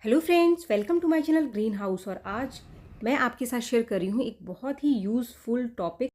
Hello friends, welcome to my channel Green House. और आज मैं आपके साथ शेयर कर रही हूँ एक बहुत ही यूज़फुल टॉपिक।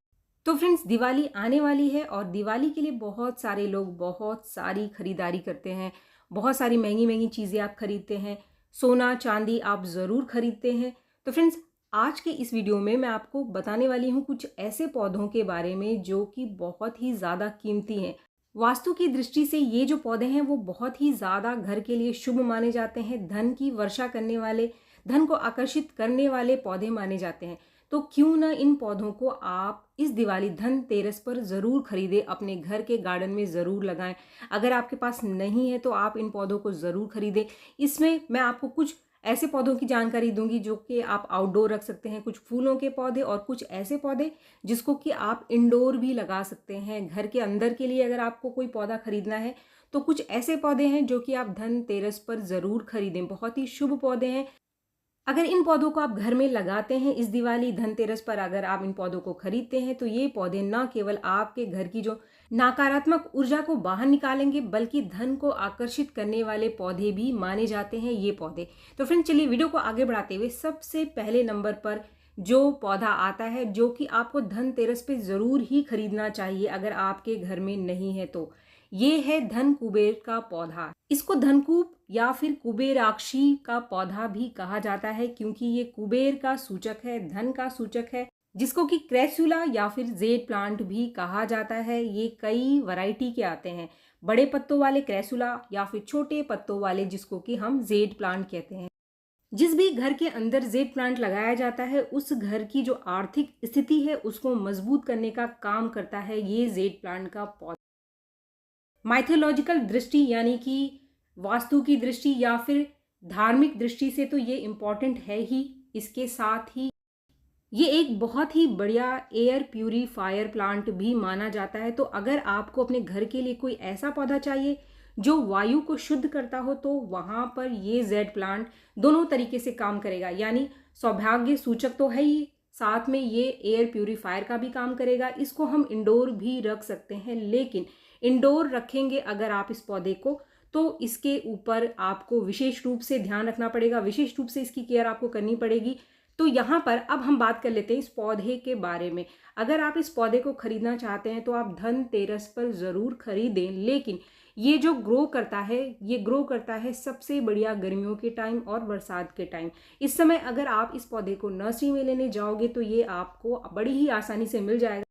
तो फ्रेंड्स, दिवाली आने वाली है और दिवाली के लिए बहुत सारे लोग बहुत सारी खरीदारी करते हैं। बहुत सारी महंगी महंगी चीज़ें आप खरीदते हैं, सोना चांदी आप ज़रूर खरीदते हैं। तो फ्रेंड्स, आज के इस वीडियो में मैं आपको बताने वाली हूँ कुछ ऐसे पौधों के बारे में जो कि बहुत ही ज़्यादा कीमती हैं। वास्तु की दृष्टि से ये जो पौधे हैं वो बहुत ही ज़्यादा घर के लिए शुभ माने जाते हैं। धन की वर्षा करने वाले, धन को आकर्षित करने वाले पौधे माने जाते हैं। तो क्यों ना इन पौधों को आप इस दिवाली धनतेरस पर ज़रूर खरीदें, अपने घर के गार्डन में ज़रूर लगाएं। अगर आपके पास नहीं है तो आप इन पौधों को ज़रूर खरीदें। इसमें मैं आपको कुछ ऐसे पौधों की जानकारी दूंगी जो कि आप आउटडोर रख सकते हैं, कुछ फूलों के पौधे और कुछ ऐसे पौधे जिसको कि आप इंडोर भी लगा सकते हैं। घर के अंदर के लिए अगर आपको कोई पौधा खरीदना है तो कुछ ऐसे पौधे हैं जो कि आप धनतेरस पर ज़रूर खरीदें। बहुत ही शुभ पौधे हैं। अगर इन पौधों को आप घर में लगाते हैं इस दिवाली धनतेरस पर, अगर आप इन पौधों को खरीदते हैं तो ये पौधे न केवल आपके घर की जो नकारात्मक ऊर्जा को बाहर निकालेंगे बल्कि धन को आकर्षित करने वाले पौधे भी माने जाते हैं ये पौधे। तो फ्रेंड, चलिए वीडियो को आगे बढ़ाते हुए सबसे पहले नंबर पर जो पौधा आता है जो कि आपको धनतेरस पे ज़रूर ही खरीदना चाहिए अगर आपके घर में नहीं है तो ये है धन कुबेर का पौधा। इसको धनकूप या फिर कुबेराक्षी का पौधा भी कहा जाता है क्योंकि ये कुबेर का सूचक है, धन का सूचक है, जिसको कि क्रेसुला या फिर जेड प्लांट भी कहा जाता है। ये कई वैरायटी के आते हैं, बड़े पत्तों वाले क्रेसुला या फिर छोटे पत्तों वाले जिसको कि हम जेड प्लांट कहते हैं। जिस भी घर के अंदर जेड प्लांट लगाया जाता है उस घर की जो आर्थिक स्थिति है उसको मजबूत करने का काम करता है ये जेड प्लांट का पौधा। माइथोलॉजिकल दृष्टि यानी कि वास्तु की दृष्टि या फिर धार्मिक दृष्टि से तो ये इम्पॉर्टेंट है ही। इसके साथ ही ये एक बहुत ही बढ़िया एयर प्यूरीफायर प्लांट भी माना जाता है। तो अगर आपको अपने घर के लिए कोई ऐसा पौधा चाहिए जो वायु को शुद्ध करता हो तो वहाँ पर ये जेड प्लांट दोनों तरीके से काम करेगा। यानी सौभाग्य सूचक तो है ही, साथ में ये एयर प्यूरीफायर का भी काम करेगा। इसको हम इंडोर भी रख सकते हैं, लेकिन इंडोर रखेंगे अगर आप इस पौधे को तो इसके ऊपर आपको विशेष रूप से ध्यान रखना पड़ेगा, विशेष रूप से इसकी केयर आपको करनी पड़ेगी। तो यहाँ पर अब हम बात कर लेते हैं इस पौधे के बारे में। अगर आप इस पौधे को खरीदना चाहते हैं तो आप धनतेरस पर ज़रूर खरीदें, लेकिन ये जो ग्रो करता है ये ग्रो करता है सबसे बढ़िया गर्मियों के टाइम और बरसात के टाइम। इस समय अगर आप इस पौधे को नर्सरी में लेने जाओगे तो ये आपको बड़ी ही आसानी से मिल जाएगा।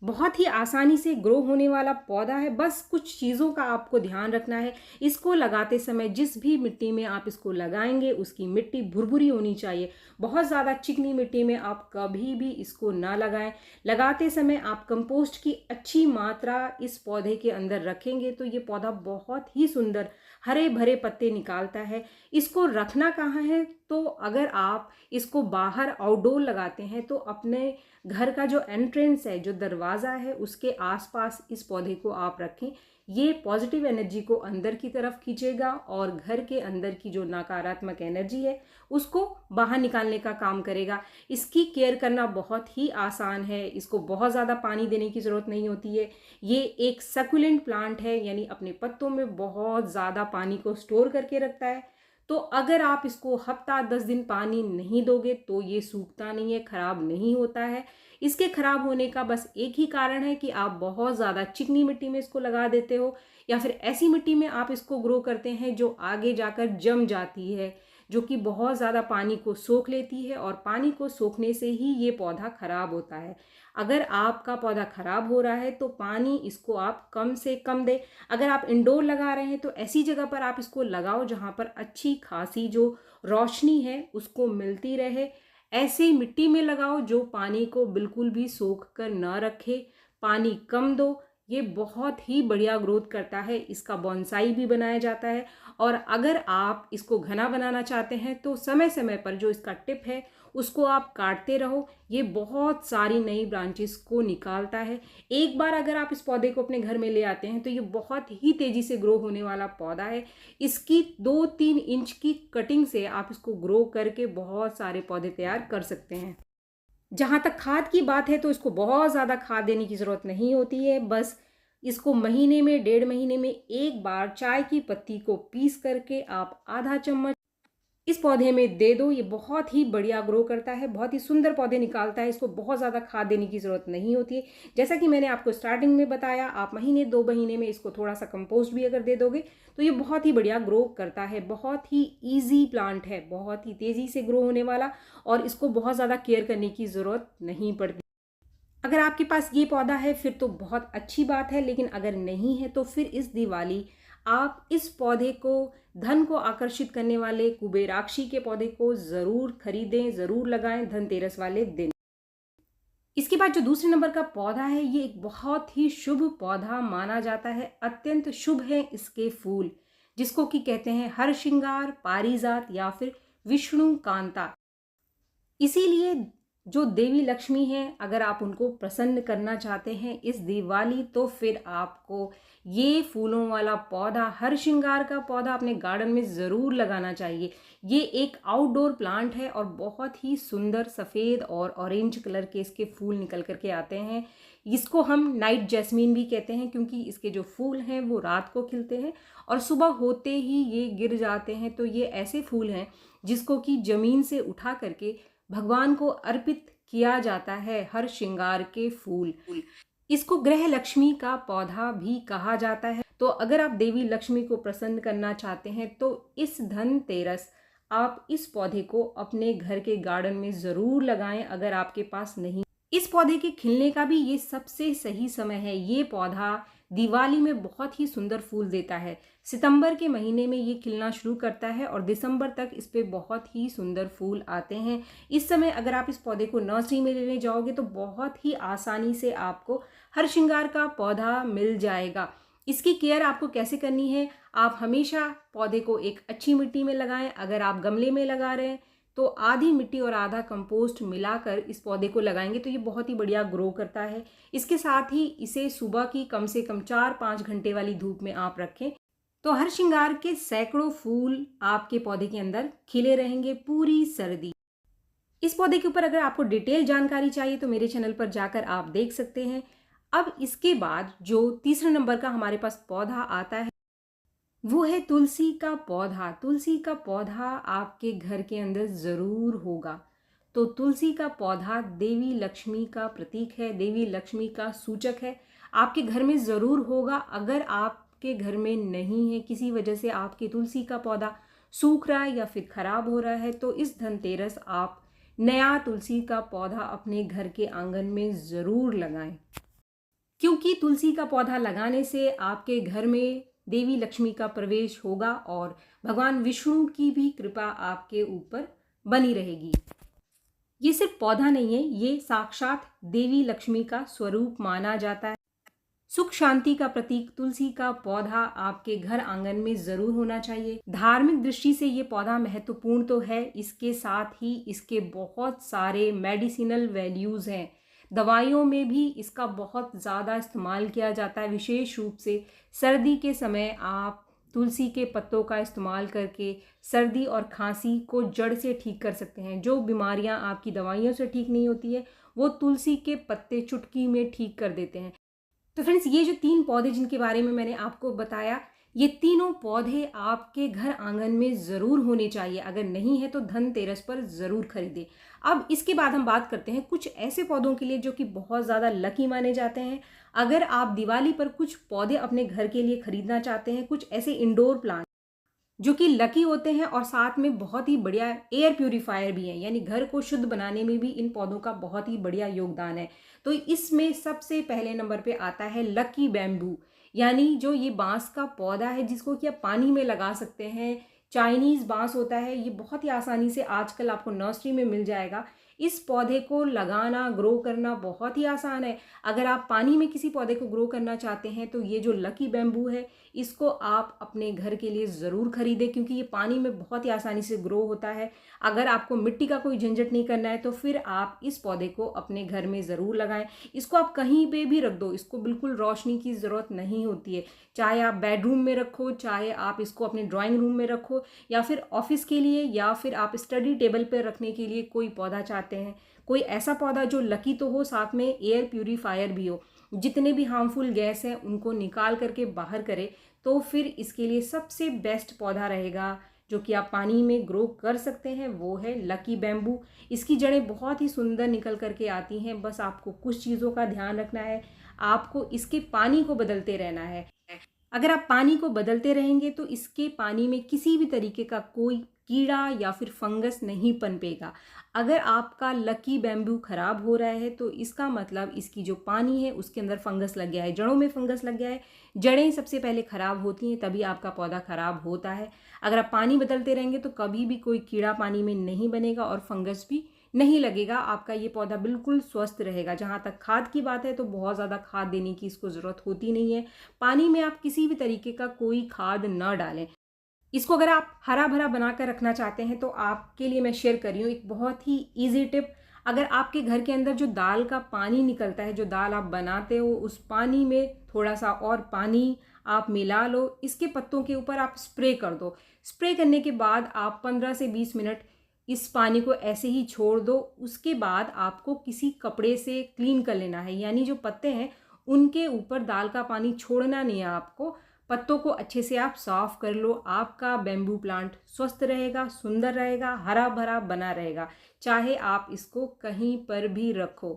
बहुत ही आसानी से ग्रो होने वाला पौधा है। बस कुछ चीज़ों का आपको ध्यान रखना है। इसको लगाते समय जिस भी मिट्टी में आप इसको लगाएंगे उसकी मिट्टी भुरभुरी होनी चाहिए। बहुत ज़्यादा चिकनी मिट्टी में आप कभी भी इसको ना लगाएं। लगाते समय आप कंपोस्ट की अच्छी मात्रा इस पौधे के अंदर रखेंगे तो ये पौधा बहुत ही सुंदर हरे भरे पत्ते निकालता है। इसको रखना कहाँ है? तो अगर आप इसको बाहर आउटडोर लगाते हैं तो अपने घर का जो एंट्रेंस है, जो दरवाज़ा है, उसके आसपास इस पौधे को आप रखें। ये पॉजिटिव एनर्जी को अंदर की तरफ खींचेगा और घर के अंदर की जो नकारात्मक एनर्जी है उसको बाहर निकालने का काम करेगा। इसकी केयर करना बहुत ही आसान है। इसको बहुत ज़्यादा पानी देने की ज़रूरत नहीं होती है। ये एक सकुलेंट प्लांट है, यानी अपने पत्तों में बहुत ज़्यादा पानी को स्टोर करके रखता है। तो अगर आप इसको हफ्ता 10 दिन पानी नहीं दोगे तो ये सूखता नहीं है, खराब नहीं होता है। इसके खराब होने का बस एक ही कारण है कि आप बहुत ज़्यादा चिकनी मिट्टी में इसको लगा देते हो या फिर ऐसी मिट्टी में आप इसको ग्रो करते हैं जो आगे जाकर जम जाती है, जो कि बहुत ज़्यादा पानी को सोख लेती है और पानी को सोखने से ही ये पौधा खराब होता है। अगर आपका पौधा खराब हो रहा है तो पानी इसको आप कम से कम दें। अगर आप इंडोर लगा रहे हैं तो ऐसी जगह पर आप इसको लगाओ जहाँ पर अच्छी खासी जो रोशनी है उसको मिलती रहे। ऐसे मिट्टी में लगाओ जो पानी को बिल्कुल भी सोख कर ना रखे। पानी कम दो। ये बहुत ही बढ़िया ग्रोथ करता है। इसका बोनसाई भी बनाया जाता है। और अगर आप इसको घना बनाना चाहते हैं तो समय समय पर जो इसका टिप है उसको आप काटते रहो। ये बहुत सारी नई ब्रांचेस को निकालता है। एक बार अगर आप इस पौधे को अपने घर में ले आते हैं तो ये बहुत ही तेज़ी से ग्रो होने वाला पौधा है। इसकी 2-3 इंच की कटिंग से आप इसको ग्रो करके बहुत सारे पौधे तैयार कर सकते हैं। जहाँ तक खाद की बात है तो इसको बहुत ज़्यादा खाद देने की ज़रूरत नहीं होती है। बस इसको महीने में 1.5 महीने में एक बार चाय की पत्ती को पीस करके आप आधा चम्मच इस पौधे में दे दो, ये बहुत ही बढ़िया ग्रो करता है, बहुत ही सुंदर पौधे निकालता है। इसको बहुत ज़्यादा खाद देने की ज़रूरत नहीं होती है। जैसा कि मैंने आपको स्टार्टिंग में बताया, आप महीने 2 महीने में इसको थोड़ा सा कंपोस्ट भी अगर दे दोगे तो ये बहुत ही बढ़िया ग्रो करता है। बहुत ही ईजी प्लांट है, बहुत ही तेज़ी से ग्रो होने वाला, और इसको बहुत ज़्यादा केयर करने की ज़रूरत नहीं पड़ती। अगर आपके पास ये पौधा है फिर तो बहुत अच्छी बात है, लेकिन अगर नहीं है तो फिर इस दिवाली आप इस पौधे को, धन को आकर्षित करने वाले कुबेराक्षी के पौधे को ज़रूर खरीदें, ज़रूर लगाएं धनतेरस वाले दिन। इसके बाद जो दूसरे नंबर का पौधा है, ये एक बहुत ही शुभ पौधा माना जाता है। अत्यंत शुभ है इसके फूल, जिसको कि कहते हैं हरश्रृंगार, पारिजात या फिर विष्णु कांता। इसीलिए जो देवी लक्ष्मी हैं, अगर आप उनको प्रसन्न करना चाहते हैं इस दिवाली, तो फिर आपको ये फूलों वाला पौधा, हर श्रृंगार का पौधा अपने गार्डन में ज़रूर लगाना चाहिए। ये एक आउटडोर प्लांट है और बहुत ही सुंदर सफ़ेद और ऑरेंज कलर के इसके फूल निकल करके आते हैं। इसको हम नाइट जैस्मीन भी कहते हैं, क्योंकि इसके जो फूल हैं वो रात को खिलते हैं और सुबह होते ही ये गिर जाते हैं। तो ये ऐसे फूल हैं जिसको कि ज़मीन से उठा करके भगवान को अर्पित किया जाता है, हर श्रृंगार के फूल। इसको ग्रह लक्ष्मी का पौधा भी कहा जाता है। तो अगर आप देवी लक्ष्मी को प्रसन्न करना चाहते हैं तो इस धनतेरस आप इस पौधे को अपने घर के गार्डन में ज़रूर लगाएं। अगर आपके पास नहीं, इस पौधे के खिलने का भी ये सबसे सही समय है। ये पौधा दिवाली में बहुत ही सुंदर फूल देता है। सितंबर के महीने में ये खिलना शुरू करता है और दिसंबर तक इस पे बहुत ही सुंदर फूल आते हैं। इस समय अगर आप इस पौधे को नर्सरी में लेने जाओगे तो बहुत ही आसानी से आपको हर श्रृंगार का पौधा मिल जाएगा। इसकी केयर आपको कैसे करनी है, आप हमेशा पौधे को एक अच्छी मिट्टी में लगाएं। अगर आप गमले में लगा रहे हैं तो आधी मिट्टी और आधा कंपोस्ट मिलाकर इस पौधे को लगाएंगे तो ये बहुत ही बढ़िया ग्रो करता है। इसके साथ ही इसे सुबह की कम से कम 4-5 घंटे वाली धूप में आप रखें तो हर श्रृंगार के सैकड़ों फूल आपके पौधे के अंदर खिले रहेंगे पूरी सर्दी। इस पौधे के ऊपर अगर आपको डिटेल जानकारी चाहिए तो मेरे चैनल पर जाकर आप देख सकते हैं। अब इसके बाद जो तीसरे नंबर का हमारे पास पौधा आता है वो है तुलसी का पौधा। तुलसी का पौधा आपके घर के अंदर ज़रूर होगा। तो तुलसी का पौधा देवी लक्ष्मी का प्रतीक है, देवी लक्ष्मी का सूचक है। आपके घर में ज़रूर होगा। अगर आपके घर में नहीं है, किसी वजह से आपके तुलसी का पौधा सूख रहा है या फिर ख़राब हो रहा है, तो इस धनतेरस आप नया तुलसी का पौधा अपने घर के आंगन में ज़रूर लगाएं, क्योंकि तुलसी का पौधा लगाने से आपके घर में देवी लक्ष्मी का प्रवेश होगा और भगवान विष्णु की भी कृपा आपके ऊपर बनी रहेगी। ये सिर्फ पौधा नहीं है, ये साक्षात देवी लक्ष्मी का स्वरूप माना जाता है। सुख शांति का प्रतीक तुलसी का पौधा आपके घर आंगन में जरूर होना चाहिए। धार्मिक दृष्टि से ये पौधा महत्वपूर्ण तो है, इसके साथ ही इसके बहुत सारे मेडिसिनल वैल्यूज हैं। दवाइयों में भी इसका बहुत ज़्यादा इस्तेमाल किया जाता है। विशेष रूप से सर्दी के समय आप तुलसी के पत्तों का इस्तेमाल करके सर्दी और खांसी को जड़ से ठीक कर सकते हैं। जो बीमारियां आपकी दवाइयों से ठीक नहीं होती है वो तुलसी के पत्ते चुटकी में ठीक कर देते हैं। तो फ्रेंड्स, ये जो 3 पौधे जिनके बारे में मैंने आपको बताया, ये तीनों पौधे आपके घर आंगन में ज़रूर होने चाहिए। अगर नहीं है तो धनतेरस पर ज़रूर खरीदें। अब इसके बाद हम बात करते हैं कुछ ऐसे पौधों के लिए जो कि बहुत ज़्यादा लकी माने जाते हैं। अगर आप दिवाली पर कुछ पौधे अपने घर के लिए खरीदना चाहते हैं, कुछ ऐसे इंडोर प्लांट जो कि लकी होते हैं और साथ में बहुत ही बढ़िया एयर प्यूरीफायर भी हैं, यानी घर को शुद्ध बनाने में भी इन पौधों का बहुत ही बढ़िया योगदान है। तो इसमें सबसे पहले नंबर पे आता है लकी बैम्बू, यानी जो ये बांस का पौधा है जिसको कि आप पानी में लगा सकते हैं। चाइनीज़ बांस होता है, ये बहुत ही आसानी से आजकल आपको नर्सरी में मिल जाएगा। इस पौधे को लगाना, ग्रो करना बहुत ही आसान है। अगर आप पानी में किसी पौधे को ग्रो करना चाहते हैं तो ये जो लकी बैम्बू है इसको आप अपने घर के लिए ज़रूर खरीदें, क्योंकि ये पानी में बहुत ही आसानी से ग्रो होता है। अगर आपको मिट्टी का कोई झंझट नहीं करना है तो फिर आप इस पौधे को अपने घर में ज़रूर लगाएं। इसको आप कहीं पे भी रख दो, इसको बिल्कुल रोशनी की ज़रूरत नहीं होती है। चाहे आप बेडरूम में रखो, चाहे आप इसको अपने ड्राइंग रूम में रखो, या फिर ऑफिस के लिए, या फिर आप स्टडी टेबल पर रखने के लिए कोई पौधा चाहते हैं, कोई ऐसा पौधा जो लकी तो हो, साथ में एयर प्यूरीफायर भी हो, जितने भी हार्मफुल गैस हैं उनको निकाल करके बाहर करे, तो फिर इसके लिए सबसे बेस्ट पौधा रहेगा जो कि आप पानी में ग्रो कर सकते हैं, वो है लकी बैम्बू। इसकी जड़ें बहुत ही सुंदर निकल करके आती हैं। बस आपको कुछ चीज़ों का ध्यान रखना है, आपको इसके पानी को बदलते रहना है। अगर आप पानी को बदलते रहेंगे तो इसके पानी में किसी भी तरीके का कोई कीड़ा या फिर फंगस नहीं पनपेगा। अगर आपका लकी बैम्बू खराब हो रहा है तो इसका मतलब इसकी जो पानी है उसके अंदर फंगस लग गया है, जड़ों में फंगस लग गया है। जड़ें सबसे पहले खराब होती हैं, तभी आपका पौधा खराब होता है। अगर आप पानी बदलते रहेंगे तो कभी भी कोई कीड़ा पानी में नहीं बनेगा और फंगस भी नहीं लगेगा। आपका ये पौधा बिल्कुल स्वस्थ रहेगा। जहाँ तक खाद की बात है तो बहुत ज़्यादा खाद देने की इसको ज़रूरत होती नहीं है। पानी में आप किसी भी तरीके का कोई खाद न डालें। इसको अगर आप हरा भरा बनाकर रखना चाहते हैं तो आपके लिए मैं शेयर कर रही हूँ एक बहुत ही ईजी टिप। अगर आपके घर के अंदर जो दाल का पानी निकलता है, जो दाल आप बनाते हो, उस पानी में थोड़ा सा और पानी आप मिला लो, इसके पत्तों के ऊपर आप स्प्रे कर दो। स्प्रे करने के बाद आप 15 से 20 मिनट इस पानी को ऐसे ही छोड़ दो। उसके बाद आपको किसी कपड़े से क्लीन कर लेना है, यानी जो पत्ते हैं उनके ऊपर दाल का पानी छोड़ना नहीं है आपको। पत्तों को अच्छे से आप साफ कर लो। आपका बैम्बू प्लांट स्वस्थ रहेगा, सुंदर रहेगा, हरा भरा बना रहेगा, चाहे आप इसको कहीं पर भी रखो।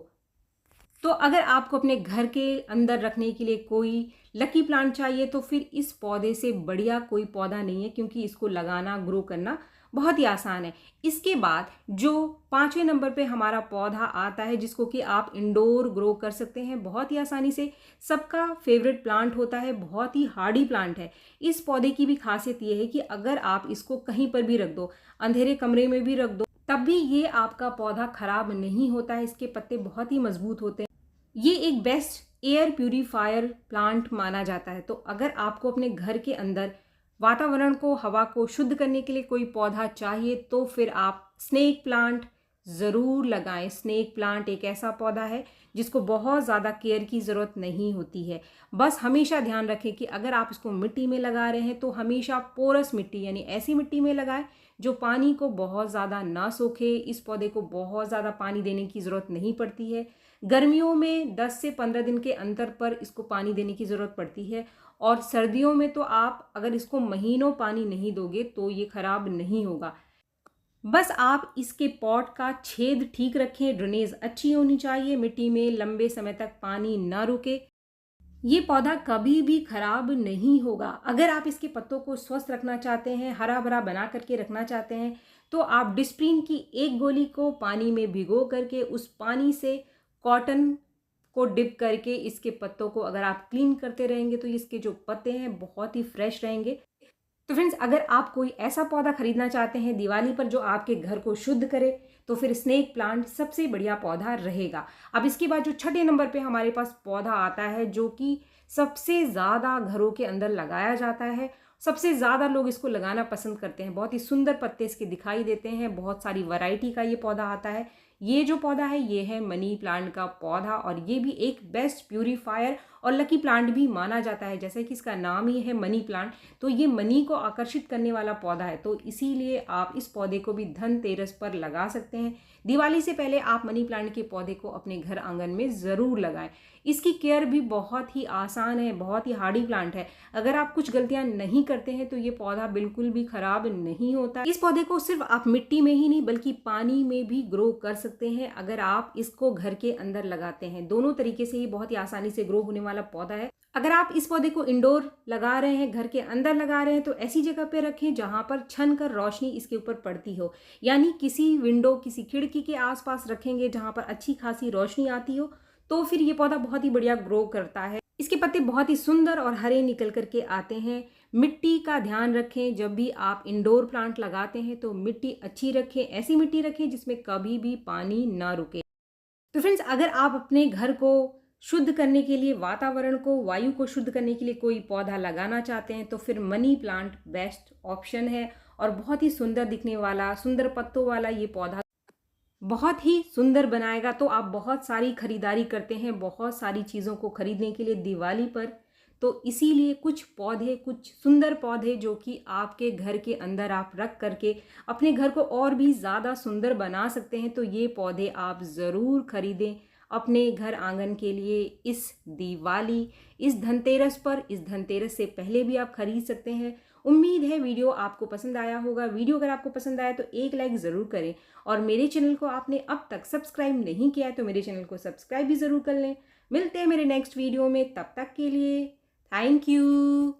तो अगर आपको अपने घर के अंदर रखने के लिए कोई लकी प्लांट चाहिए तो फिर इस पौधे से बढ़िया कोई पौधा नहीं है, क्योंकि इसको लगाना, ग्रो करना बहुत ही आसान है। इसके बाद जो 5वें नंबर पे हमारा पौधा आता है, जिसको कि आप इंडोर ग्रो कर सकते हैं बहुत ही आसानी से, सबका फेवरेट प्लांट होता है, बहुत ही हार्डी प्लांट है। इस पौधे की भी खासियत ये है कि अगर आप इसको कहीं पर भी रख दो, अंधेरे कमरे में भी रख दो, तब भी ये आपका पौधा खराब नहीं होता है। इसके पत्ते बहुत ही मजबूत होते हैं। ये एक बेस्ट एयर प्यूरीफायर प्लांट माना जाता है। तो अगर आपको अपने घर के अंदर वातावरण को, हवा को शुद्ध करने के लिए कोई पौधा चाहिए तो फिर आप स्नेक प्लांट ज़रूर लगाएं। स्नेक प्लांट एक ऐसा पौधा है जिसको बहुत ज़्यादा केयर की ज़रूरत नहीं होती है। बस हमेशा ध्यान रखें कि अगर आप इसको मिट्टी में लगा रहे हैं तो हमेशा पोरस मिट्टी, यानी ऐसी मिट्टी में लगाएं जो पानी को बहुत ज़्यादा ना सोखे। इस पौधे को बहुत ज़्यादा पानी देने की ज़रूरत नहीं पड़ती है। गर्मियों में 10 से 15 दिन के अंतर पर इसको पानी देने की ज़रूरत पड़ती है, और सर्दियों में तो आप अगर इसको महीनों पानी नहीं दोगे तो ये खराब नहीं होगा। बस आप इसके पॉट का छेद ठीक रखें, ड्रेनेज अच्छी होनी चाहिए, मिट्टी में लंबे समय तक पानी ना रुके। ये पौधा कभी भी खराब नहीं होगा। अगर आप इसके पत्तों को स्वस्थ रखना चाहते हैं, हरा भरा बना करके रखना चाहते हैं, तो आप डिस्प्रिन की एक गोली को पानी में भिगो करके उस पानी से कॉटन को डिप करके इसके पत्तों को अगर आप क्लीन करते रहेंगे तो इसके जो पत्ते हैं बहुत ही फ्रेश रहेंगे। तो फ्रेंड्स, अगर आप कोई ऐसा पौधा खरीदना चाहते हैं दिवाली पर जो आपके घर को शुद्ध करे, तो फिर स्नेक प्लांट सबसे बढ़िया पौधा रहेगा। अब इसके बाद जो 6ठे नंबर पे हमारे पास पौधा आता है, जो कि सबसे ज़्यादा घरों के अंदर लगाया जाता है, सबसे ज़्यादा लोग इसको लगाना पसंद करते हैं। बहुत ही सुंदर पत्ते इसके दिखाई देते हैं, बहुत सारी वैरायटी का ये पौधा आता है। ये जो पौधा है ये है मनी प्लांट का पौधा, और ये भी एक बेस्ट प्यूरीफायर और लकी प्लांट भी माना जाता है। जैसे कि इसका नाम ही है मनी प्लांट, तो ये मनी को आकर्षित करने वाला पौधा है, तो इसीलिए आप इस पौधे को भी धनतेरस पर लगा सकते हैं। दिवाली से पहले आप मनी प्लांट के पौधे को अपने घर आंगन में ज़रूर लगाएं। इसकी केयर भी बहुत ही आसान है, बहुत ही हार्डी प्लांट है। अगर आप कुछ गलतियां नहीं करते हैं तो ये पौधा बिल्कुल भी खराब नहीं होता। इस पौधे को सिर्फ आप मिट्टी में ही नहीं बल्कि पानी में भी ग्रो कर सकते हैं अगर आप इसको घर के अंदर लगाते हैं। दोनों तरीके से ही बहुत ही आसानी से ग्रो होने वाला पौधा है। अगर आप इस पौधे को इंडोर लगा रहे हैं, घर के अंदर लगा रहे हैं, तो ऐसी जगह पे रखें जहां पर छन कर रोशनी इसके ऊपर पड़ती हो, यानी किसी विंडो, किसी खिड़की के आसपास रखेंगे जहां पर अच्छी खासी रोशनी आती हो, तो फिर ये पौधा बहुत ही बढ़िया ग्रो करता है। इसके पत्ते बहुत ही सुंदर और हरे निकल करके आते हैं। मिट्टी का ध्यान रखें, जब भी आप इंडोर प्लांट लगाते हैं तो मिट्टी अच्छी रखें, ऐसी मिट्टी रखें जिसमें कभी भी पानी ना रुके। तो फ्रेंड्स, अगर आप अपने घर को शुद्ध करने के लिए, वातावरण को, वायु को शुद्ध करने के लिए कोई पौधा लगाना चाहते हैं तो फिर मनी प्लांट बेस्ट ऑप्शन है। और बहुत ही सुंदर दिखने वाला, सुंदर पत्तों वाला ये पौधा बहुत ही सुंदर बनाएगा। तो आप बहुत सारी खरीदारी करते हैं, बहुत सारी चीज़ों को खरीदने के लिए दिवाली पर, तो इसीलिए कुछ पौधे, कुछ सुंदर पौधे जो कि आपके घर के अंदर आप रख करके अपने घर को और भी ज़्यादा सुंदर बना सकते हैं, तो ये पौधे आप ज़रूर खरीदें अपने घर आंगन के लिए इस दिवाली, इस धनतेरस पर। इस धनतेरस से पहले भी आप खरीद सकते हैं। उम्मीद है वीडियो आपको पसंद आया होगा। वीडियो अगर आपको पसंद आया तो एक लाइक ज़रूर करें, और मेरे चैनल को आपने अब तक सब्सक्राइब नहीं किया है तो मेरे चैनल को सब्सक्राइब भी ज़रूर कर लें। मिलते हैं मेरे नेक्स्ट वीडियो में, तब तक के लिए थैंक यू।